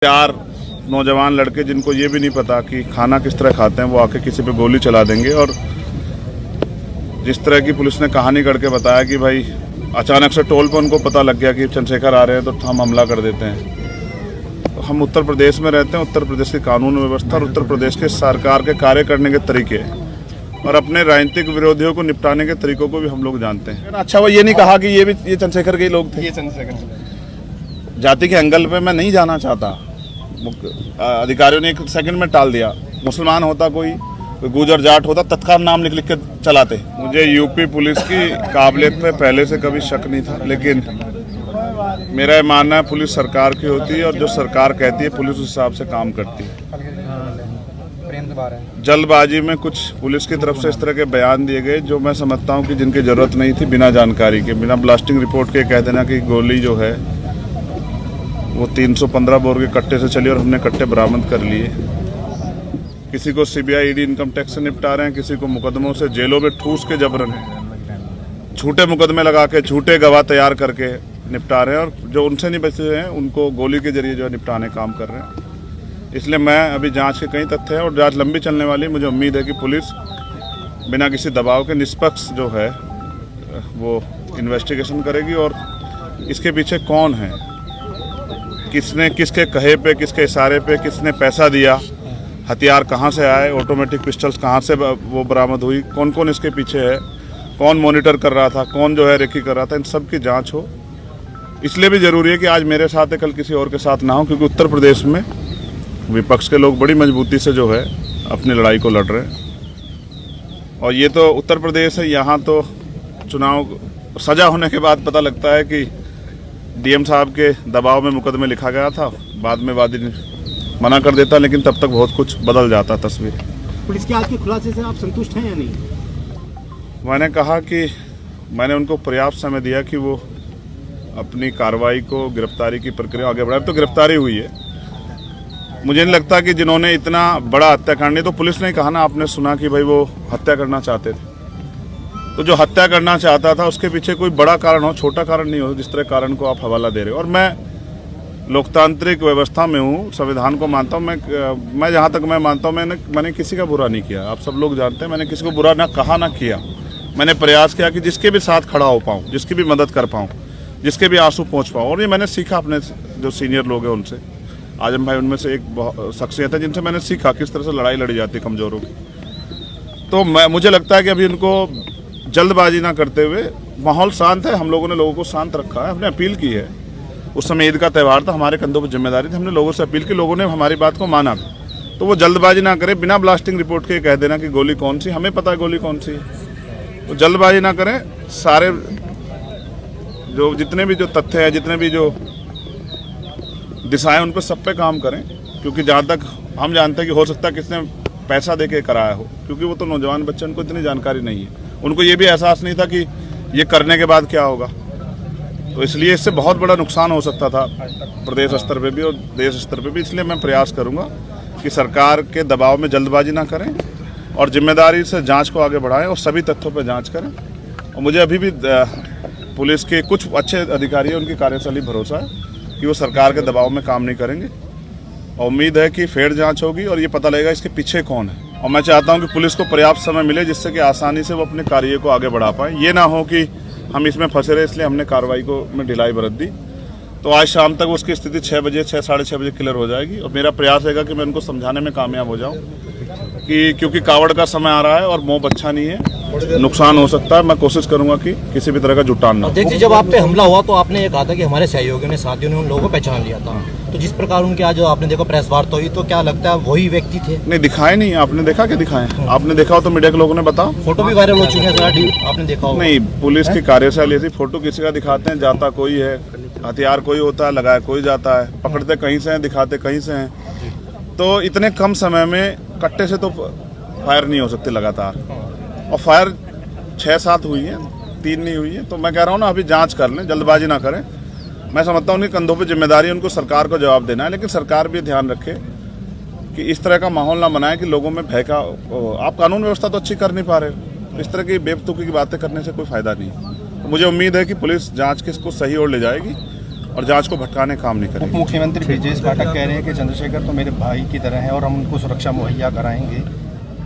चार नौजवान लड़के जिनको ये भी नहीं पता कि खाना किस तरह खाते हैं, वो आके किसी पे गोली चला देंगे। और जिस तरह की पुलिस ने कहानी करके बताया कि भाई अचानक से टोल पर उनको पता लग गया कि चंद्रशेखर आ रहे हैं तो हम हमला कर देते हैं। तो हम उत्तर प्रदेश में रहते हैं, उत्तर प्रदेश की कानून व्यवस्था और उत्तर प्रदेश के सरकार के कार्य करने के तरीके और अपने राजनीतिक विरोधियों को निपटाने के तरीकों को भी हम लोग जानते हैं। अच्छा, वो ये नहीं कहा कि ये चंद्रशेखर के लोग थे। ये चंद्रशेखर जाति के एंगल पे मैं नहीं जाना चाहता। अधिकारियों ने एक सेकंड में टाल दिया। मुसलमान होता कोई गुजर जाट होता, तत्काल नाम लिख के चलाते। मुझे यूपी पुलिस की काबिलियत पे पहले से कभी शक नहीं था, लेकिन मेरा ये मानना है पुलिस सरकार की होती है और जो सरकार कहती है पुलिस उस हिसाब से काम करती है। जल्दबाजी में कुछ पुलिस की तरफ से इस तरह के बयान दिए गए जो मैं समझता हूँ कि जिनकी जरूरत नहीं थी। बिना जानकारी के, बिना ब्लास्टिंग रिपोर्ट के कह देना कि गोली जो है वो 315 बोर के कट्टे से चली और हमने कट्टे बरामद कर लिए। किसी को सीबीआई ईडी इनकम टैक्स से निपटा रहे हैं, किसी को मुकदमों से जेलों में ठूस के जबरन झूठे मुकदमे लगा के झूठे गवाह तैयार करके निपटा रहे हैं, और जो उनसे नहीं बचे हैं उनको गोली के जरिए जो है निपटाने काम कर रहे हैं। इसलिए मैं अभी जांच के कई तथ्य हैं और जांच लंबी चलने वाली। मुझे उम्मीद है कि पुलिस बिना किसी दबाव के निष्पक्ष जो है वो इन्वेस्टिगेशन करेगी और इसके पीछे कौन है, किसने किसके कहे पे, किसके इशारे पे, किसने पैसा दिया, हथियार कहाँ से आए, ऑटोमेटिक पिस्टल्स कहाँ से वो बरामद हुई, कौन कौन इसके पीछे है, कौन मॉनिटर कर रहा था, कौन जो है रेकी कर रहा था, इन सब की जांच हो। इसलिए भी ज़रूरी है कि आज मेरे साथ है, कल किसी और के साथ ना हो, क्योंकि उत्तर प्रदेश में विपक्ष के लोग बड़ी मजबूती से जो है अपनी लड़ाई को लड़ रहे हैं। और ये तो उत्तर प्रदेश है, यहाँ तो चुनाव सजा होने के बाद पता लगता है कि डीएम साहब के दबाव में मुकदमे लिखा गया था, बाद में वादी मना कर देता, लेकिन तब तक बहुत कुछ बदल जाता तस्वीर। पुलिस के आज के खुलासे से आप संतुष्ट हैं या नहीं? मैंने कहा कि मैंने उनको पर्याप्त समय दिया कि वो अपनी कार्रवाई को, गिरफ्तारी की प्रक्रिया आगे बढ़ाए। तो गिरफ्तारी हुई है। मुझे नहीं लगता कि जिन्होंने इतना बड़ा हत्याकांड, नहीं तो पुलिस ने कहा ना, आपने सुना कि भाई वो हत्या करना चाहते थे, तो जो हत्या करना चाहता था उसके पीछे कोई बड़ा कारण हो, छोटा कारण नहीं हो, जिस तरह कारण को आप हवाला दे रहे हो। और मैं लोकतांत्रिक व्यवस्था में हूँ, संविधान को मानता हूँ। मैं जहाँ तक मैं मानता हूँ, मैंने किसी का बुरा नहीं किया। आप सब लोग जानते हैं, मैंने किसी को बुरा ना कहा ना किया। मैंने प्रयास किया कि जिसके भी साथ खड़ा हो पाऊँ, जिसकी भी मदद कर पाऊँ, जिसके भी आंसू पहुँच पाऊँ। और ये मैंने सीखा अपने जो सीनियर लोग हैं उनसे। आजम भाई उनमें से एक शख्सियत है जिनसे मैंने सीखा किस तरह से लड़ाई लड़ी जाती है कमजोरों की। तो मुझे लगता है कि अभी इनको जल्दबाजी ना करते हुए, माहौल शांत है, हम लोगों ने लोगों को शांत रखा है, हमने अपील की है। उस समय ईद का त्यौहार था, हमारे कंधों पर जिम्मेदारी थी, हमने लोगों से अपील की, लोगों ने हमारी बात को माना। तो वो जल्दबाजी ना करे, बिना ब्लास्टिंग रिपोर्ट के कह देना कि गोली कौन सी, हमें पता है गोली कौन सी है। तो जल्दबाजी ना करें, सारे जो जितने भी जो तथ्य है, जितने भी जो दिशाएं, उन पर सब पे काम करें। क्योंकि जहाँ तक हम जानते हैं कि हो सकता है किसने पैसा दे के कराया हो, क्योंकि वो तो नौजवान बच्चे, उनको इतनी जानकारी नहीं है, उनको ये भी एहसास नहीं था कि ये करने के बाद क्या होगा। तो इसलिए इससे बहुत बड़ा नुकसान हो सकता था प्रदेश स्तर पे भी और देश स्तर पे भी। इसलिए मैं प्रयास करूंगा कि सरकार के दबाव में जल्दबाजी ना करें और जिम्मेदारी से जांच को आगे बढ़ाएं और सभी तथ्यों पर जांच करें। और मुझे अभी भी पुलिस के कुछ अच्छे अधिकारी, उनकी कार्यशैली भरोसा है कि वो सरकार के दबाव में काम नहीं करेंगे। और उम्मीद है कि फेयर जाँच होगी और ये पता लगेगा इसके पीछे कौन है। और मैं चाहता हूं कि पुलिस को पर्याप्त समय मिले जिससे कि आसानी से वो अपने कार्य को आगे बढ़ा पाए। ये ना हो कि हम इसमें फंसे रहे, इसलिए हमने कार्रवाई को में ढिलाई बरत दी। तो आज शाम तक उसकी स्थिति 6 बजे, 6 साढ़े 6 बजे क्लियर हो जाएगी। और मेरा प्रयास रहेगा कि मैं उनको समझाने में कामयाब हो जाऊँ कि क्योंकि कावड़ का समय आ रहा है और मोह अच्छा नहीं है, नुकसान हो सकता है। मैं कोशिश करूंगा कि किसी भी तरह का जुटान ना हो। देखिए, जब आप पे हमला हुआ तो आपने ये कहा था कि हमारे सहयोगियों ने, साथियों ने उन लोगों को पहचान लिया था। तो जिस प्रकार उनके आज जो आपने देखा प्रेस वार्ता हुई, तो क्या लगता है वही व्यक्ति थे? नहीं, दिखाए नहीं। आपने देखा क्या दिखाए? आपने देखा हो तो मीडिया के लोगों ने बताओ। फोटो भी वायरल हो चुके हैं, आपने देखा हो? नहीं, पुलिस की कार्यशैली ऐसी, फोटो किसी का दिखाते हैं, जाता कोई है, हथियार कोई होता है, लगाया कोई जाता है, पकड़ते कहीं से हैं, दिखाते कहीं से हैं। तो इतने कम समय में कट्टे से तो फायर नहीं हो सकती लगातार, और फायर 6-7 हुई है, 3 नहीं हुई है। तो मैं कह रहा हूँ ना, अभी जांच कर लें, जल्दबाजी ना करें। मैं समझता हूँ उनके कंधों पे जिम्मेदारी है, उनको सरकार को जवाब देना है। लेकिन सरकार भी ध्यान रखे कि इस तरह का माहौल ना बनाए कि लोगों में भय का। आप कानून व्यवस्था तो अच्छी कर नहीं पा रहे हो, इस तरह की बेवकूफ़ी की बातें करने से कोई फायदा नहीं। तो मुझे उम्मीद है कि पुलिस जांच के इसको सही ओर ले जाएगी और जांच को भटकाने का काम नहीं उप करेगी। मुख्यमंत्री ब्रजेश पाठक कह रहे हैं कि चंद्रशेखर तो मेरे भाई की तरह हैं और हम उनको सुरक्षा मुहैया कराएंगे।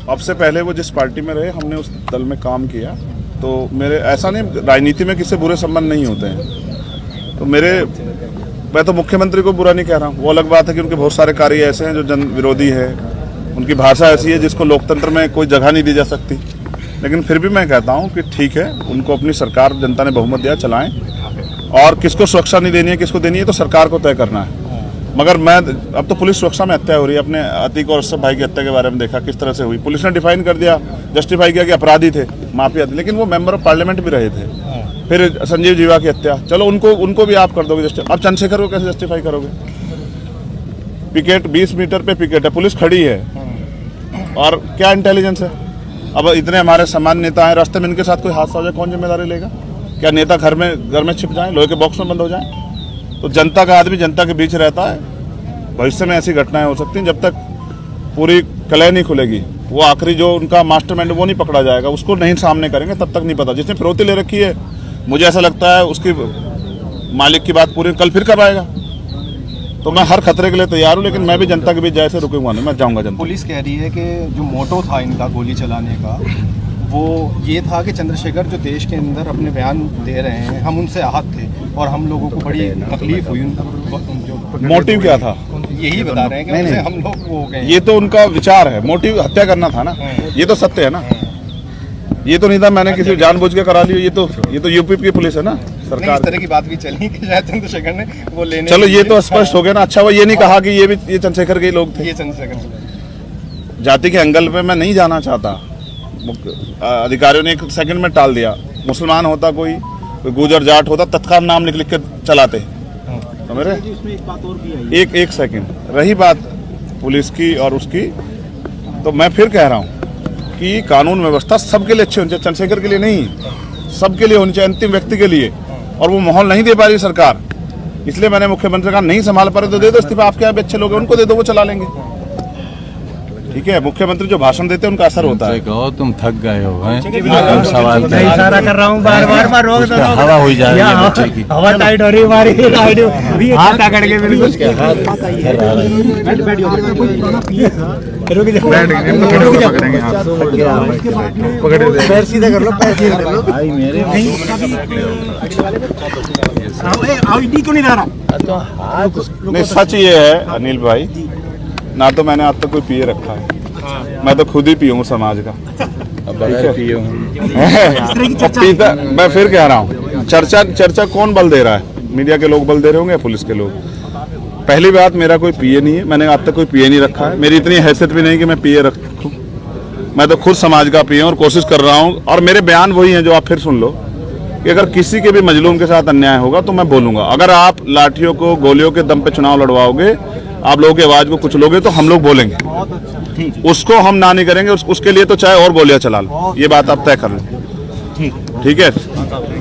अब से पहले वो जिस पार्टी में रहे, हमने उस दल में काम किया, तो मेरे ऐसा नहीं, राजनीति में किसी बुरे संबंध नहीं होते हैं। तो मैं तो मुख्यमंत्री को बुरा नहीं कह रहा हूँ। वो अलग बात है कि उनके बहुत सारे कार्य ऐसे हैं जो जन विरोधी है, उनकी भाषा ऐसी है जिसको लोकतंत्र में कोई जगह नहीं दी जा सकती। लेकिन फिर भी मैं कहता हूँ कि ठीक है, उनको अपनी सरकार, जनता ने बहुमत दिया, चलाएं। और किसको सुरक्षा नहीं देनी है, किसको देनी है, तो सरकार को तय करना है। मगर अब तो पुलिस सुरक्षा में हत्या हो रही है। अपने अतीक और अशरफ भाई की हत्या के बारे में देखा किस तरह से हुई। पुलिस ने डिफाइन कर दिया, जस्टिफाई किया कि अपराधी थे, माफिया थे, लेकिन वो मेंबर ऑफ पार्लियामेंट भी रहे थे। फिर संजीव जीवा की हत्या, चलो उनको भी आप कर दोगे जस्टिफाई। अब चंद्रशेखर को कैसे जस्टिफाई करोगे? पिकेट 20 मीटर पे पिकेट है, पुलिस खड़ी है, और क्या इंटेलिजेंस है? अब इतने हमारे सामान्य नेता हैं, रास्ते में इनके साथ कोई हादसा हो जाए, कौन जिम्मेदारी लेगा? क्या नेता घर में छिप जाए, लोहे के बॉक्स में बंद हो जाए? तो जनता का आदमी जनता के बीच रहता है। भविष्य में ऐसी घटनाएं हो सकती हैं। जब तक पूरी कलह नहीं खुलेगी, वो आखिरी जो उनका मास्टरमाइंड वो नहीं पकड़ा जाएगा, उसको नहीं सामने करेंगे, तब तक नहीं पता। जिसने फिरौती ले रखी है, मुझे ऐसा लगता है उसकी मालिक की बात पूरी कल फिर कब आएगा। तो मैं हर खतरे के लिए तैयार हूँ, लेकिन मैं भी जनता के बीच जैसे रुकूंगा नहीं, मैं जाऊँगा जनता। पुलिस कह रही है कि जो मोटो था इनका गोली चलाने का, वो ये था कि चंद्रशेखर जो देश के अंदर अपने बयान दे रहे हैं, हम उनसे आहत थे और हम लोगों को बड़ी तकलीफ हुई। मोटिव क्या था? यही बता रहे हैं कि उनसे हम लोग वो हो गए। ये तो उनका विचार है, मोटिव हत्या करना था ना, ये तो सत्य है ना। ये तो नहीं था मैंने किसी जानबूझ के करा लिया। ये तो यूपी की पुलिस है ना, सरकार। इस तरह की बात भी चली कि शायद चंद्रशेखर ने वो लेने। चलो ये तो स्पष्ट हो गया ना। अच्छा, वो ये नहीं कहा कि ये चंद्रशेखर के लोग थे। ये चंद्रशेखर जाति के एंगल पे मैं नहीं जाना चाहता। अधिकारियों ने 1 सेकंड में टाल दिया। मुसलमान होता कोई गुजर जाट होता, तत्काल नाम लिख के चलाते। तो मेरे इसमें एक बात और भी आई। एक सेकंड रही बात पुलिस की और उसकी, तो मैं फिर कह रहा हूँ कि कानून व्यवस्था सबके लिए अच्छी होनी चाहिए, चंद्रशेखर के लिए नहीं, सबके लिए होनी चाहिए, अंतिम व्यक्ति के लिए। और वो माहौल नहीं दे पा रही सरकार, इसलिए मैंने मुख्यमंत्री का नहीं संभाल पा रहे तो दे दो इस्तीफा। आपके यहाँ भी अच्छे लोग हैं, उनको दे दो, वो चला लेंगे। ठीक है, मुख्यमंत्री जो भाषण देते हैं उनका असर होता है। कहो तुम थक गए हो हैं? सवाल इशारा कर रहा हूँ, बार बार रोक दो। हवा हो जा रही है बच्चे की। हवा टाइट हो रही है हमारी, हाथ आकड़ के बिल्कुल। पैर सीधा कर लो, पैर सीधा कर लो भाई मेरे। आईडी क्यों नहीं ला रहा? नहीं, सच ये है अनिल भाई, ना तो मैंने आज तक कोई पिए रखा है, मैं तो खुद ही पियूँ समाज का। पीता, मैं फिर कह रहा हूँ, चर्चा कौन बल दे रहा है? मीडिया के लोग बल दे रहे होंगे, पुलिस के लोग। पहली बात, मेरा कोई पिए नहीं है, मैंने आज तक कोई पिए नहीं रखा है। मेरी इतनी हैसियत भी नहीं कि मैं पिए रखूं। मैं तो खुद समाज का पिए और कोशिश कर रहा हूँ। और मेरे बयान वही हैं जो आप फिर सुन लो कि अगर किसी के भी मजलूम के साथ अन्याय होगा तो मैं बोलूंगा। अगर आप लाठियों को, गोलियों के दम पे चुनाव लड़वाओगे, आप लोगों की आवाज को कुछ लोगे, तो हम लोग बोलेंगे। उसको हम ना नहीं करेंगे। उसके लिए तो चाहे और गोलियां चला लो, ये बात आप तय कर लें। ठीक है।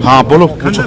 हाँ बोलो, पूछो।